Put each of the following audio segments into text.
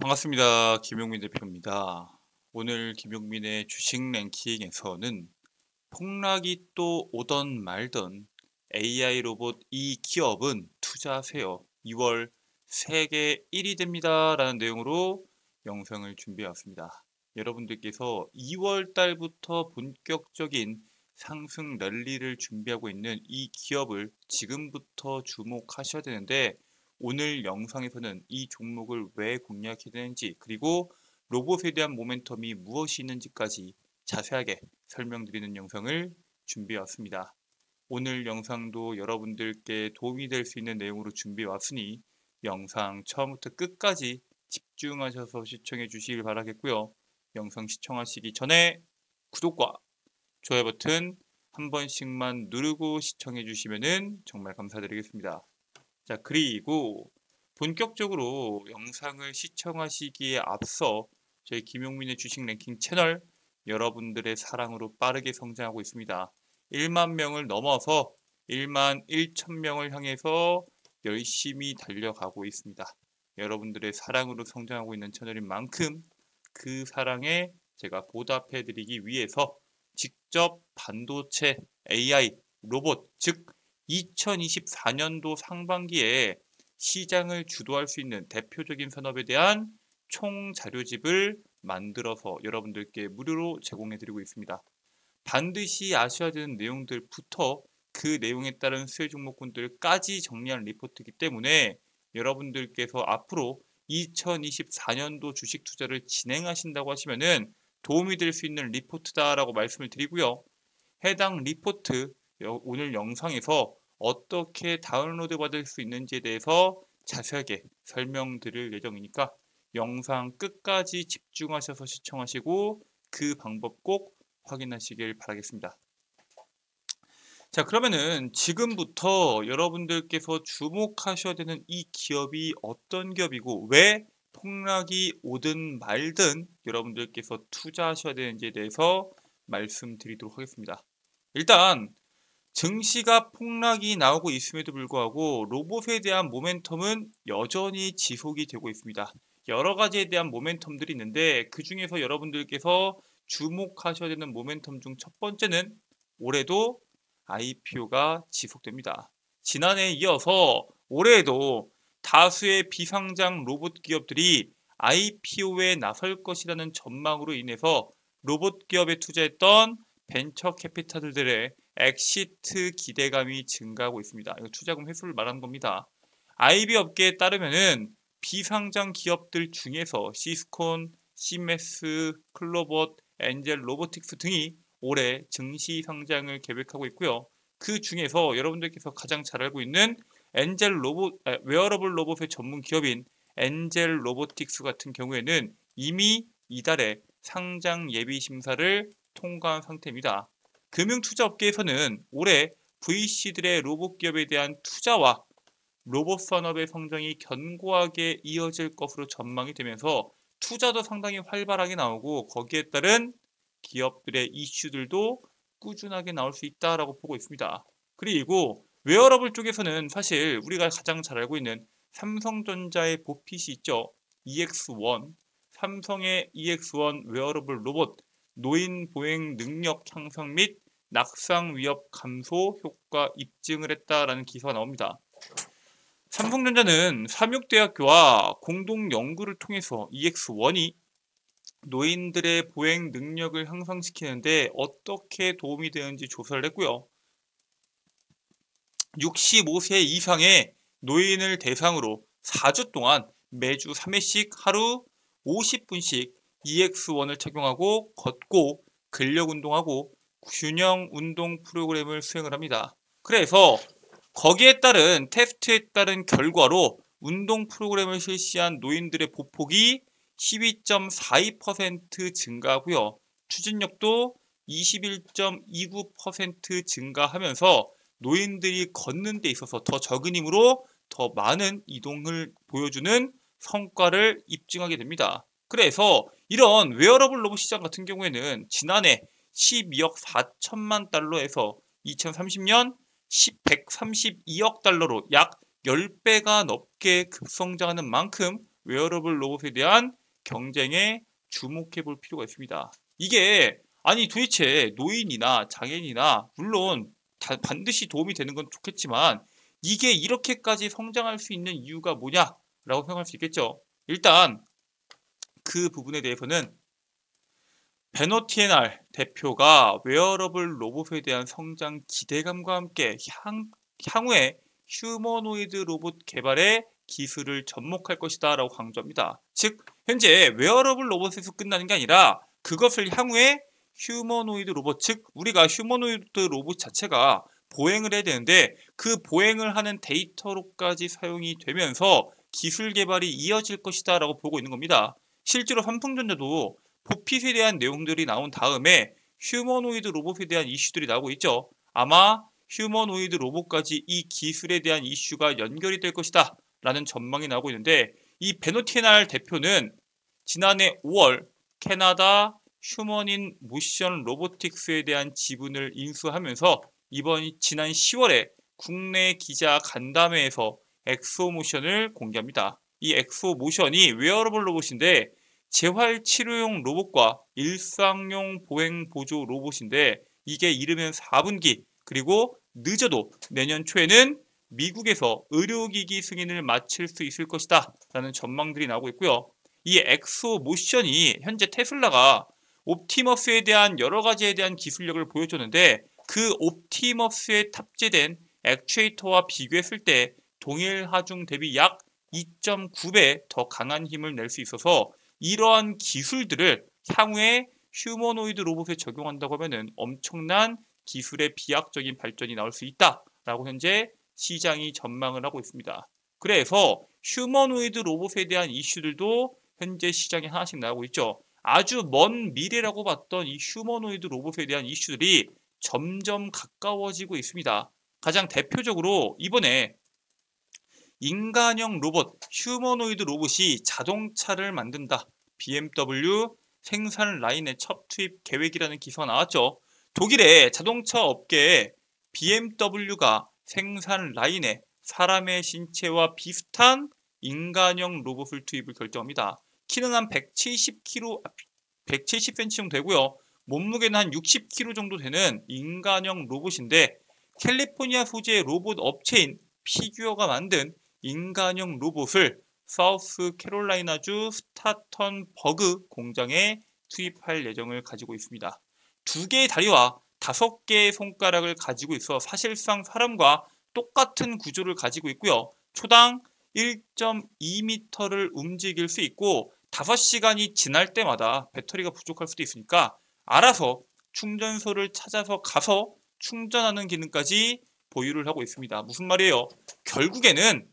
반갑습니다. 김용민 대표입니다. 오늘 김용민의 주식 랭킹에서는 폭락이 또 오던 말던 AI 로봇 이 기업은 투자하세요. 2월 세계 1위 됩니다. 라는 내용으로 영상을 준비해 왔습니다. 여러분들께서 2월 달부터 본격적인 상승 랠리를 준비하고 있는 이 기업을 지금부터 주목하셔야 되는데 오늘 영상에서는 이 종목을 왜 공략해야 되는지 그리고 로봇에 대한 모멘텀이 무엇이 있는지까지 자세하게 설명드리는 영상을 준비해 왔습니다. 오늘 영상도 여러분들께 도움이 될 수 있는 내용으로 준비해 왔으니 영상 처음부터 끝까지 집중하셔서 시청해 주시길 바라겠고요. 영상 시청하시기 전에 구독과 좋아요 버튼 한 번씩만 누르고 시청해 주시면 정말 감사드리겠습니다. 자, 그리고 본격적으로 영상을 시청하시기에 앞서 저희 김용민의 주식 랭킹 채널 여러분들의 사랑으로 빠르게 성장하고 있습니다. 1만 명을 넘어서 1만 1천 명을 향해서 열심히 달려가고 있습니다. 여러분들의 사랑으로 성장하고 있는 채널인 만큼 그 사랑에 제가 보답해 드리기 위해서 직접 반도체, AI, 로봇, 즉 2024년도 상반기에 시장을 주도할 수 있는 대표적인 산업에 대한 총 자료집을 만들어서 여러분들께 무료로 제공해 드리고 있습니다. 반드시 아셔야 되는 내용들부터 그 내용에 따른 수혜 종목군들까지 정리한 리포트이기 때문에 여러분들께서 앞으로 2024년도 주식 투자를 진행하신다고 하시면은 도움이 될 수 있는 리포트다라고 말씀을 드리고요. 해당 리포트 오늘 영상에서 어떻게 다운로드 받을 수 있는지에 대해서 자세하게 설명드릴 예정이니까 영상 끝까지 집중하셔서 시청하시고 그 방법 꼭 확인하시길 바라겠습니다. 자, 그러면은 지금부터 여러분들께서 주목하셔야 되는 이 기업이 어떤 기업이고 왜 폭락이 오든 말든 여러분들께서 투자하셔야 되는지에 대해서 말씀드리도록 하겠습니다. 일단 증시가 폭락이 나오고 있음에도 불구하고 로봇에 대한 모멘텀은 여전히 지속이 되고 있습니다. 여러 가지에 대한 모멘텀들이 있는데 그 중에서 여러분들께서 주목하셔야 되는 모멘텀 중 첫 번째는 올해도 IPO가 지속됩니다. 지난해에 이어서 올해에도 다수의 비상장 로봇 기업들이 IPO에 나설 것이라는 전망으로 인해서 로봇 기업에 투자했던 벤처 캐피탈들의 엑시트 기대감이 증가하고 있습니다. 이거 투자금 회수를 말하는 겁니다. IB 업계에 따르면은 비상장 기업들 중에서 시스콘, 시메스, 클로봇, 엔젤 로보틱스 등이 올해 증시 상장을 계획하고 있고요. 그 중에서 여러분들께서 가장 잘 알고 있는 웨어러블 로봇의 전문 기업인 엔젤 로보틱스 같은 경우에는 이미 이달에 상장 예비 심사를 통과한 상태입니다. 금융투자업계에서는 올해 VC들의 로봇 기업에 대한 투자와 로봇 산업의 성장이 견고하게 이어질 것으로 전망이 되면서 투자도 상당히 활발하게 나오고 거기에 따른 기업들의 이슈들도 꾸준하게 나올 수 있다라고 보고 있습니다. 그리고 웨어러블 쪽에서는 사실 우리가 가장 잘 알고 있는 삼성전자의 보핏이 있죠. EX1, 삼성의 EX1 웨어러블 로봇 노인 보행 능력 향상 및 낙상 위협 감소 효과 입증을 했다라는 기사가 나옵니다. 삼성전자는 삼육대학교와 공동 연구를 통해서 EX1이 노인들의 보행 능력을 향상시키는데 어떻게 도움이 되는지 조사를 했고요. 65세 이상의 노인을 대상으로 4주 동안 매주 3회씩 하루 50분씩 EX1을 착용하고 걷고 근력 운동하고 균형 운동 프로그램을 수행을 합니다. 그래서 거기에 따른 테스트에 따른 결과로 운동 프로그램을 실시한 노인들의 보폭이 12.42% 증가하고요. 추진력도 21.29% 증가하면서 노인들이 걷는 데 있어서 더 적은 힘으로 더 많은 이동을 보여주는 성과를 입증하게 됩니다. 그래서 이런 웨어러블 로봇 시장 같은 경우에는 지난해 12억 4천만 달러에서 2030년 132억 달러로 약 10배가 넘게 급성장하는 만큼 웨어러블 로봇에 대한 경쟁에 주목해 볼 필요가 있습니다. 이게 아니 도대체 노인이나 장애인이나 물론 반드시 도움이 되는 건 좋겠지만 이게 이렇게까지 성장할 수 있는 이유가 뭐냐라고 생각할 수 있겠죠. 일단 그 부분에 대해서는 베너티에날 대표가 웨어러블 로봇에 대한 성장 기대감과 함께 향후에 휴머노이드 로봇 개발에 기술을 접목할 것이다 라고 강조합니다. 즉 현재 웨어러블 로봇에서 끝나는 게 아니라 그것을 향후에 휴머노이드 로봇, 즉 우리가 휴머노이드 로봇 자체가 보행을 해야 되는데 그 보행을 하는 데이터로까지 사용이 되면서 기술 개발이 이어질 것이다 라고 보고 있는 겁니다. 실제로 삼성전자도 보핏에 대한 내용들이 나온 다음에 휴머노이드 로봇에 대한 이슈들이 나오고 있죠. 아마 휴머노이드 로봇까지 이 기술에 대한 이슈가 연결이 될 것이다 라는 전망이 나오고 있는데 이 베너티에날 대표는 지난해 5월 캐나다 휴머닌 모션 로보틱스에 대한 지분을 인수하면서 지난 10월에 국내 기자 간담회에서 엑소모션을 공개합니다. 이 엑소모션이 웨어러블 로봇인데 재활 치료용 로봇과 일상용 보행 보조 로봇인데 이게 이르면 4분기 그리고 늦어도 내년 초에는 미국에서 의료기기 승인을 마칠 수 있을 것이다 라는 전망들이 나오고 있고요. 이 엑소모션이 현재 테슬라가 옵티머스에 대한 여러 가지에 대한 기술력을 보여줬는데 그 옵티머스에 탑재된 액추에이터와 비교했을 때 동일 하중 대비 약 2.9배 더 강한 힘을 낼 수 있어서 이러한 기술들을 향후에 휴머노이드 로봇에 적용한다고 하면은 엄청난 기술의 비약적인 발전이 나올 수 있다라고 현재 시장이 전망을 하고 있습니다. 그래서 휴머노이드 로봇에 대한 이슈들도 현재 시장에 하나씩 나오고 있죠. 아주 먼 미래라고 봤던 이 휴머노이드 로봇에 대한 이슈들이 점점 가까워지고 있습니다. 가장 대표적으로 이번에 인간형 로봇, 휴머노이드 로봇이 자동차를 만든다. BMW 생산 라인에 첫 투입 계획이라는 기사가 나왔죠. 독일의 자동차 업계에 BMW가 생산 라인에 사람의 신체와 비슷한 인간형 로봇을 투입을 결정합니다. 키는 한 170cm 정도 되고요. 몸무게는 한 60kg 정도 되는 인간형 로봇인데 캘리포니아 소재의 로봇 업체인 피규어가 만든 인간형 로봇을 사우스 캐롤라이나주 스타턴버그 공장에 투입할 예정을 가지고 있습니다. 2개의 다리와 5개의 손가락을 가지고 있어 사실상 사람과 똑같은 구조를 가지고 있고요. 초당 1.2m를 움직일 수 있고 5시간이 지날 때마다 배터리가 부족할 수도 있으니까 알아서 충전소를 찾아서 가서 충전하는 기능까지 보유를 하고 있습니다. 무슨 말이에요? 결국에는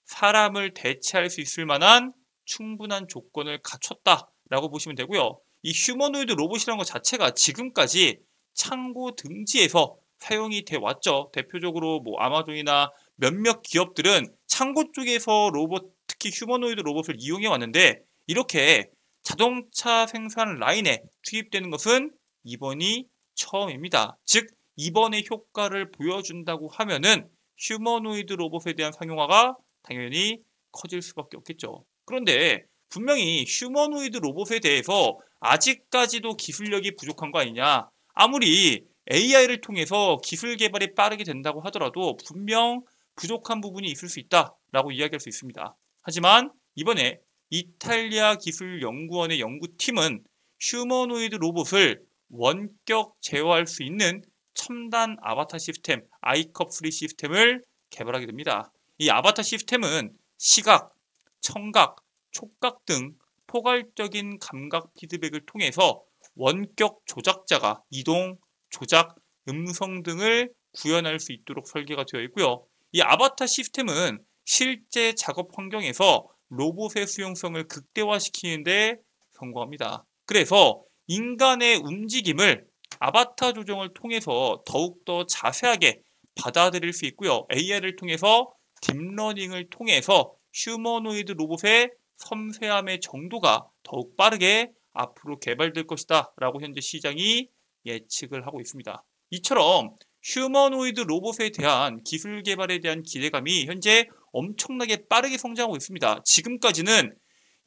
사람을 대체할 수 있을 만한 충분한 조건을 갖췄다라고 보시면 되고요. 이 휴머노이드 로봇이라는 것 자체가 지금까지 창고 등지에서 사용이 돼 왔죠. 대표적으로 뭐 아마존이나 몇몇 기업들은 창고 쪽에서 로봇, 특히 휴머노이드 로봇을 이용해 왔는데 이렇게 자동차 생산 라인에 투입되는 것은 이번이 처음입니다. 즉 이번의 효과를 보여준다고 하면은 휴머노이드 로봇에 대한 상용화가 당연히 커질 수밖에 없겠죠. 그런데 분명히 휴머노이드 로봇에 대해서 아직까지도 기술력이 부족한 거 아니냐. 아무리 AI를 통해서 기술 개발이 빠르게 된다고 하더라도 분명 부족한 부분이 있을 수 있다라고 이야기할 수 있습니다. 하지만 이번에 이탈리아 기술연구원의 연구팀은 휴머노이드 로봇을 원격 제어할 수 있는 첨단 아바타 시스템, 아이컵3 시스템을 개발하게 됩니다. 이 아바타 시스템은 시각, 청각, 촉각 등 포괄적인 감각 피드백을 통해서 원격 조작자가 이동, 조작, 음성 등을 구현할 수 있도록 설계가 되어 있고요. 이 아바타 시스템은 실제 작업 환경에서 로봇의 수용성을 극대화시키는 데 성공합니다. 그래서 인간의 움직임을 아바타 조정을 통해서 더욱더 자세하게 받아들일 수 있고요. AI를 통해서 딥러닝을 통해서 휴머노이드 로봇의 섬세함의 정도가 더욱 빠르게 앞으로 개발될 것이다 라고 현재 시장이 예측을 하고 있습니다. 이처럼 휴머노이드 로봇에 대한 기술 개발에 대한 기대감이 현재 엄청나게 빠르게 성장하고 있습니다. 지금까지는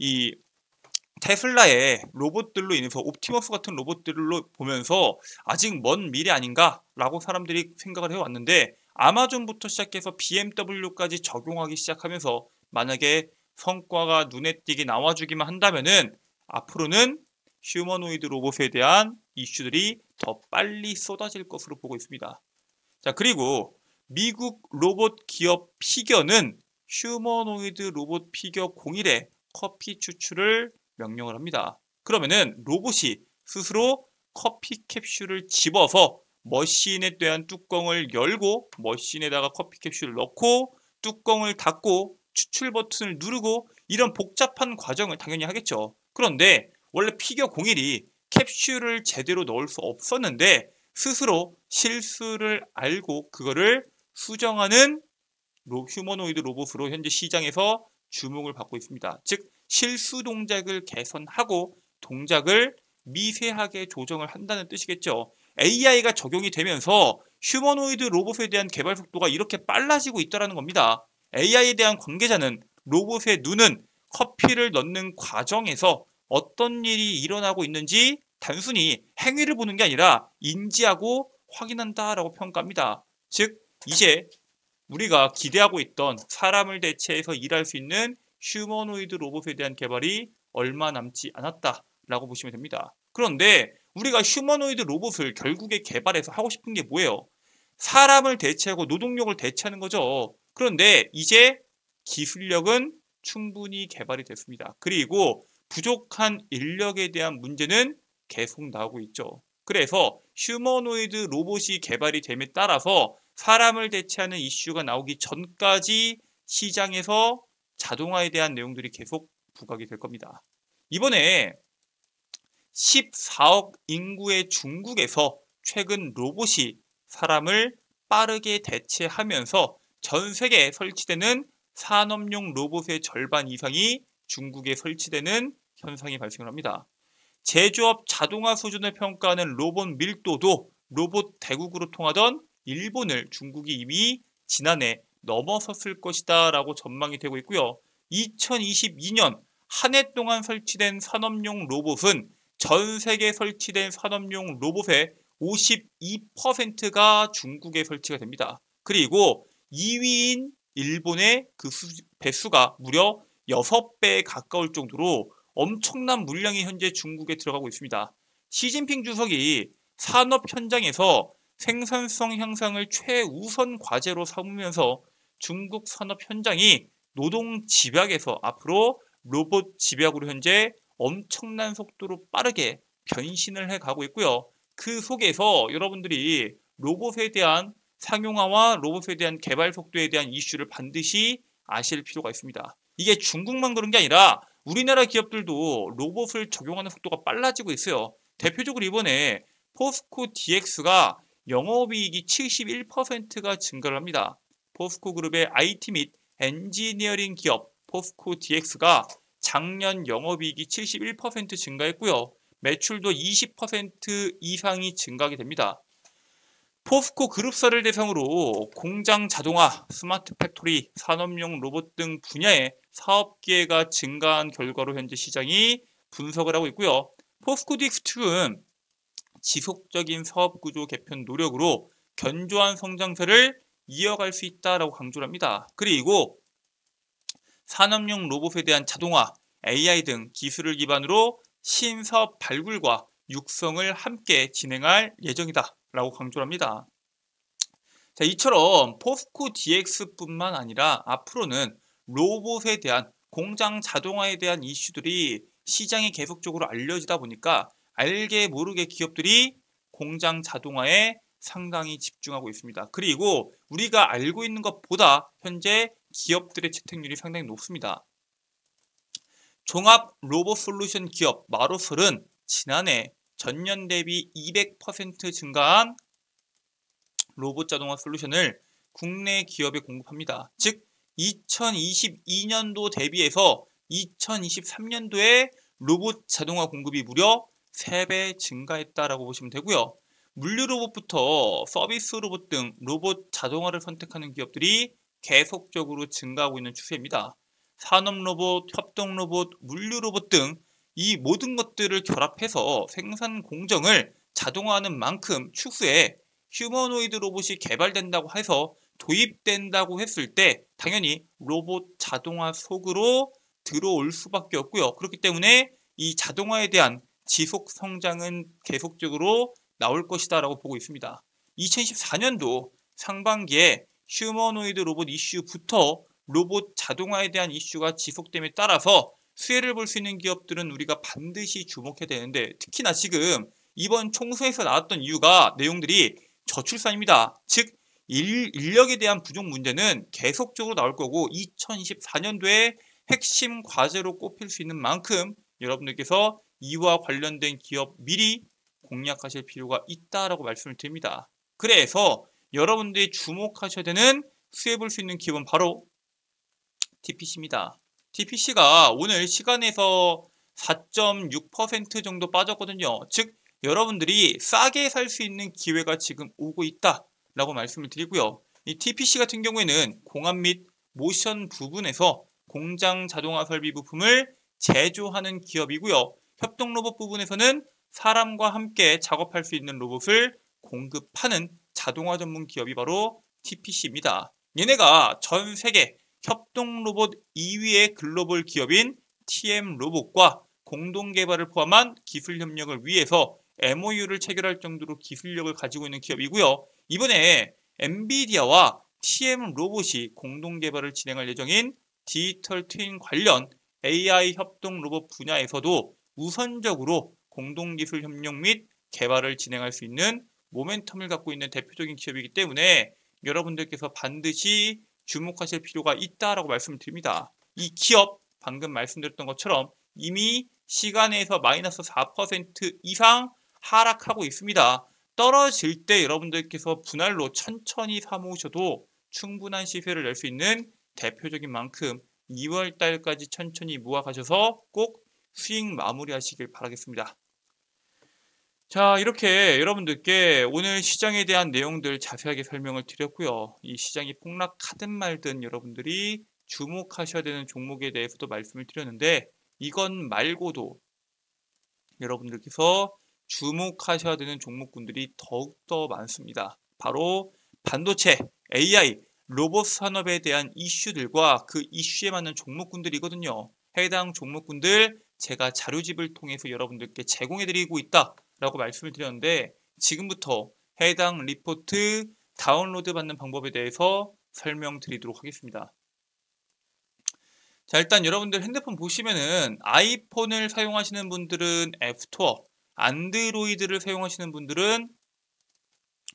이 테슬라의 로봇들로 인해서 옵티머스 같은 로봇들로 보면서 아직 먼 미래 아닌가라고 사람들이 생각을 해왔는데 아마존부터 시작해서 BMW까지 적용하기 시작하면서 만약에 성과가 눈에 띄게 나와주기만 한다면은 앞으로는 휴머노이드 로봇에 대한 이슈들이 더 빨리 쏟아질 것으로 보고 있습니다. 자, 그리고 미국 로봇 기업 피겨는 휴머노이드 로봇 피겨 01의 커피 추출을 명령을 합니다. 그러면은 로봇이 스스로 커피 캡슐을 집어서 머신에 대한 뚜껑을 열고 머신에다가 커피 캡슐을 넣고 뚜껑을 닫고 추출 버튼을 누르고 이런 복잡한 과정을 당연히 하겠죠. 그런데 원래 피겨 01이 캡슐을 제대로 넣을 수 없었는데 스스로 실수를 알고 그거를 수정하는 휴머노이드 로봇으로 현재 시장에서 주목을 받고 있습니다. 즉 실수 동작을 개선하고 동작을 미세하게 조정을 한다는 뜻이겠죠. AI가 적용이 되면서 휴머노이드 로봇에 대한 개발 속도가 이렇게 빨라지고 있다는 겁니다. AI에 대한 관계자는 로봇의 눈은 커피를 넣는 과정에서 어떤 일이 일어나고 있는지 단순히 행위를 보는 게 아니라 인지하고 확인한다라고 평가합니다. 즉 이제 우리가 기대하고 있던 사람을 대체해서 일할 수 있는 휴머노이드 로봇에 대한 개발이 얼마 남지 않았다라고 보시면 됩니다. 그런데 우리가 휴머노이드 로봇을 결국에 개발해서 하고 싶은 게 뭐예요? 사람을 대체하고 노동력을 대체하는 거죠. 그런데 이제 기술력은 충분히 개발이 됐습니다. 그리고 부족한 인력에 대한 문제는 계속 나오고 있죠. 그래서 휴머노이드 로봇이 개발이 됨에 따라서 사람을 대체하는 이슈가 나오기 전까지 시장에서 자동화에 대한 내용들이 계속 부각이 될 겁니다. 이번에 14억 인구의 중국에서 최근 로봇이 사람을 빠르게 대체하면서 전 세계에 설치되는 산업용 로봇의 절반 이상이 중국에 설치되는 현상이 발생을 합니다. 제조업 자동화 수준을 평가하는 로봇 밀도도 로봇 대국으로 통하던 일본을 중국이 이미 지난해 넘어섰을 것이다 라고 전망이 되고 있고요. 2022년 한 해 동안 설치된 산업용 로봇은 전 세계 설치된 산업용 로봇의 52%가 중국에 설치가 됩니다. 그리고 2위인 일본의 그 배수가 무려 6배에 가까울 정도로 엄청난 물량이 현재 중국에 들어가고 있습니다. 시진핑 주석이 산업 현장에서 생산성 향상을 최우선 과제로 삼으면서 중국 산업 현장이 노동 집약에서 앞으로 로봇 집약으로 현재 엄청난 속도로 빠르게 변신을 해가고 있고요. 그 속에서 여러분들이 로봇에 대한 상용화와 로봇에 대한 개발 속도에 대한 이슈를 반드시 아실 필요가 있습니다. 이게 중국만 그런 게 아니라 우리나라 기업들도 로봇을 적용하는 속도가 빨라지고 있어요. 대표적으로 이번에 포스코 DX가 영업이익이 71%가 증가를 합니다. 포스코 그룹의 IT 및 엔지니어링 기업 포스코 DX가 작년 영업이익이 71% 증가했고요. 매출도 20% 이상이 증가하게 됩니다. 포스코 그룹사를 대상으로 공장 자동화, 스마트 팩토리, 산업용 로봇 등 분야의 사업 기회가 증가한 결과로 현재 시장이 분석을 하고 있고요. 포스코 DX 측은 지속적인 사업 구조 개편 노력으로 견조한 성장세를 이어갈 수 있다라고 강조를 합니다. 그리고 산업용 로봇에 대한 자동화, AI 등 기술을 기반으로 신사업 발굴과 육성을 함께 진행할 예정이다 라고 강조를 합니다. 자, 이처럼 포스코 DX뿐만 아니라 앞으로는 로봇에 대한 공장 자동화에 대한 이슈들이 시장에 계속적으로 알려지다 보니까 알게 모르게 기업들이 공장 자동화에 상당히 집중하고 있습니다. 그리고 우리가 알고 있는 것보다 현재 기업들의 채택률이 상당히 높습니다. 종합 로봇 솔루션 기업 마로솔은 지난해 전년 대비 200% 증가한 로봇 자동화 솔루션을 국내 기업에 공급합니다. 즉 2022년도 대비해서 2023년도에 로봇 자동화 공급이 무려 3배 증가했다라고 보시면 되고요. 물류 로봇부터 서비스 로봇 등 로봇 자동화를 선택하는 기업들이 계속적으로 증가하고 있는 추세입니다. 산업로봇, 협동로봇, 물류로봇 등 이 모든 것들을 결합해서 생산 공정을 자동화하는 만큼 추후에 휴머노이드 로봇이 개발된다고 해서 도입된다고 했을 때 당연히 로봇 자동화 속으로 들어올 수밖에 없고요. 그렇기 때문에 이 자동화에 대한 지속 성장은 계속적으로 나올 것이다 라고 보고 있습니다. 2014년도 상반기에 휴머노이드 로봇 이슈부터 로봇 자동화에 대한 이슈가 지속됨에 따라서 수혜를 볼 수 있는 기업들은 우리가 반드시 주목해야 되는데, 특히나 지금 이번 총선에서 나왔던 내용들이 저출산입니다. 즉 인력에 대한 부족 문제는 계속적으로 나올 거고 2024년도에 핵심 과제로 꼽힐 수 있는 만큼 여러분들께서 이와 관련된 기업 미리 공략하실 필요가 있다라고 말씀을 드립니다. 그래서 여러분들이 주목하셔야 되는 수혜 볼 수 있는 기업은 바로 TPC입니다. TPC가 오늘 시간에서 4.6% 정도 빠졌거든요. 즉 여러분들이 싸게 살 수 있는 기회가 지금 오고 있다라고 말씀을 드리고요. 이 TPC 같은 경우에는 공합 및 모션 부분에서 공장 자동화 설비 부품을 제조하는 기업이고요. 협동 로봇 부분에서는 사람과 함께 작업할 수 있는 로봇을 공급하는 자동화 전문 기업이 바로 TPC입니다. 얘네가 전 세계 협동 로봇 2위의 글로벌 기업인 TM 로봇과 공동 개발을 포함한 기술 협력을 위해서 MOU를 체결할 정도로 기술력을 가지고 있는 기업이고요. 이번에 엔비디아와 TM 로봇이 공동 개발을 진행할 예정인 디지털 트윈 관련 AI 협동 로봇 분야에서도 우선적으로 공동 기술 협력 및 개발을 진행할 수 있는 모멘텀을 갖고 있는 대표적인 기업이기 때문에 여러분들께서 반드시 주목하실 필요가 있다라고 말씀을 드립니다. 이 기업 방금 말씀드렸던 것처럼 이미 시간에서 마이너스 4% 이상 하락하고 있습니다. 떨어질 때 여러분들께서 분할로 천천히 사모으셔도 충분한 시세를 낼 수 있는 대표적인 만큼 2월 달까지 천천히 모아가셔서 꼭 수익 마무리하시길 바라겠습니다. 자, 이렇게 여러분들께 오늘 시장에 대한 내용들 자세하게 설명을 드렸고요. 이 시장이 폭락하든 말든 여러분들이 주목하셔야 되는 종목에 대해서도 말씀을 드렸는데, 이건 말고도 여러분들께서 주목하셔야 되는 종목군들이 더욱더 많습니다. 바로 반도체, AI, 로봇 산업에 대한 이슈들과 그 이슈에 맞는 종목군들이거든요. 해당 종목군들 제가 자료집을 통해서 여러분들께 제공해드리고 있다라고 말씀을 드렸는데, 지금부터 해당 리포트 다운로드 받는 방법에 대해서 설명드리도록 하겠습니다. 자, 일단 여러분들 핸드폰 보시면은 아이폰을 사용하시는 분들은 앱스토어, 안드로이드를 사용하시는 분들은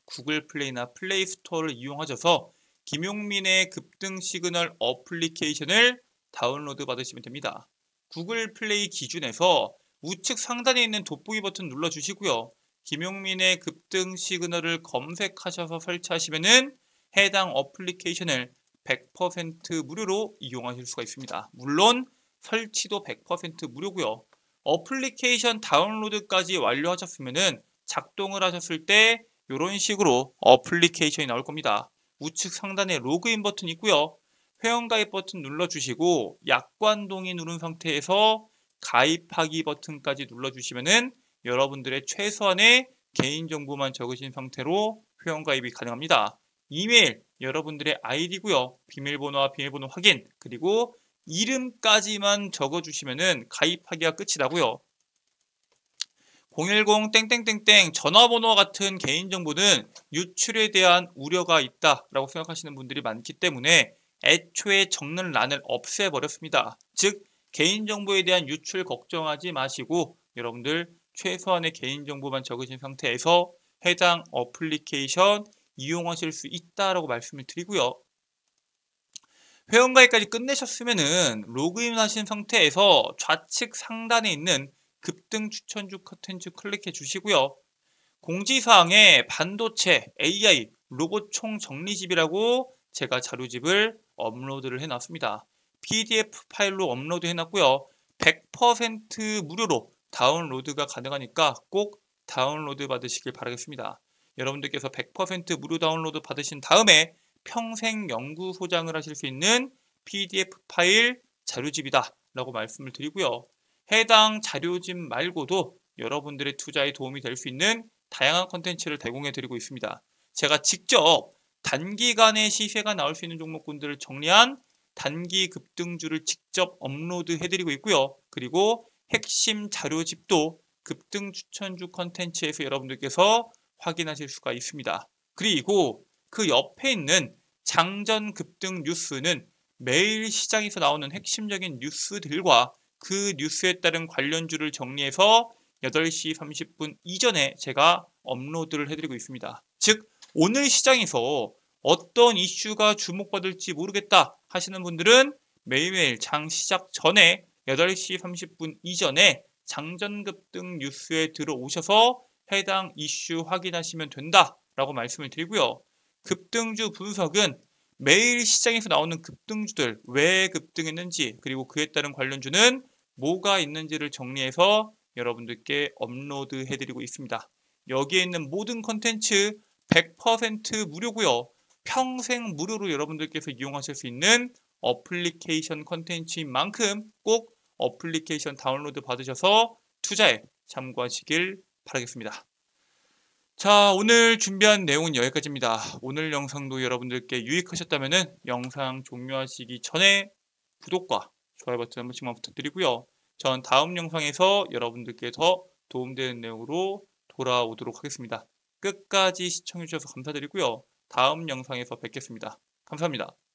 구글 플레이나 플레이 스토어를 이용하셔서 김용민의 급등 시그널 어플리케이션을 다운로드 받으시면 됩니다. 구글 플레이 기준에서 우측 상단에 있는 돋보기 버튼 눌러주시고요. 김용민의 급등 시그널을 검색하셔서 설치하시면은 해당 어플리케이션을 100% 무료로 이용하실 수가 있습니다. 물론 설치도 100% 무료고요. 어플리케이션 다운로드까지 완료하셨으면은 작동을 하셨을 때 이런 식으로 어플리케이션이 나올 겁니다. 우측 상단에 로그인 버튼 있고요. 회원가입 버튼 눌러주시고 약관 동의 누른 상태에서 가입하기 버튼까지 눌러주시면은 여러분들의 최소한의 개인정보만 적으신 상태로 회원가입이 가능합니다. 이메일 여러분들의 아이디고요. 비밀번호와 비밀번호 확인, 그리고 이름까지만 적어주시면은 가입하기가 끝이 나고요. 010 땡땡땡땡 전화번호와 같은 개인정보는 유출에 대한 우려가 있다라고 생각하시는 분들이 많기 때문에 애초에 적는 란을 없애버렸습니다. 즉 개인정보에 대한 유출 걱정하지 마시고 여러분들 최소한의 개인정보만 적으신 상태에서 해당 어플리케이션 이용하실 수 있다라고 말씀을 드리고요. 회원가입까지 끝내셨으면은 로그인 하신 상태에서 좌측 상단에 있는 급등 추천주 컨텐츠 클릭해 주시고요. 공지사항에 반도체, AI, 로봇 총 정리집이라고 제가 자료집을 업로드를 해놨습니다. PDF 파일로 업로드 해놨고요. 100% 무료로 다운로드가 가능하니까 꼭 다운로드 받으시길 바라겠습니다. 여러분들께서 100% 무료 다운로드 받으신 다음에 평생 연구 소장을 하실 수 있는 PDF 파일 자료집이다 라고 말씀을 드리고요. 해당 자료집 말고도 여러분들의 투자에 도움이 될 수 있는 다양한 컨텐츠를 제공해 드리고 있습니다. 제가 직접 단기간에 시세가 나올 수 있는 종목군들을 정리한 단기 급등주를 직접 업로드해 드리고 있고요. 그리고 핵심 자료집도 급등 추천주 컨텐츠에서 여러분들께서 확인하실 수가 있습니다. 그리고 그 옆에 있는 장전 급등 뉴스는 매일 시장에서 나오는 핵심적인 뉴스들과 그 뉴스에 따른 관련주를 정리해서 8시 30분 이전에 제가 업로드를 해드리고 있습니다. 즉 오늘 시장에서 어떤 이슈가 주목받을지 모르겠다 하시는 분들은 매일매일 장 시작 전에 8시 30분 이전에 장전급등 뉴스에 들어오셔서 해당 이슈 확인하시면 된다라고 말씀을 드리고요. 급등주 분석은 매일 시장에서 나오는 급등주들 왜 급등했는지 그리고 그에 따른 관련주는 뭐가 있는지를 정리해서 여러분들께 업로드 해드리고 있습니다. 여기에 있는 모든 컨텐츠 100% 무료고요. 평생 무료로 여러분들께서 이용하실 수 있는 어플리케이션 컨텐츠인 만큼 꼭 어플리케이션 다운로드 받으셔서 투자에 참고하시길 바라겠습니다. 자, 오늘 준비한 내용은 여기까지입니다. 오늘 영상도 여러분들께 유익하셨다면 영상 종료하시기 전에 구독과 좋아요 버튼 한 번씩만 부탁드리고요. 전 다음 영상에서 여러분들께 더 도움되는 내용으로 돌아오도록 하겠습니다. 끝까지 시청해주셔서 감사드리고요. 다음 영상에서 뵙겠습니다. 감사합니다.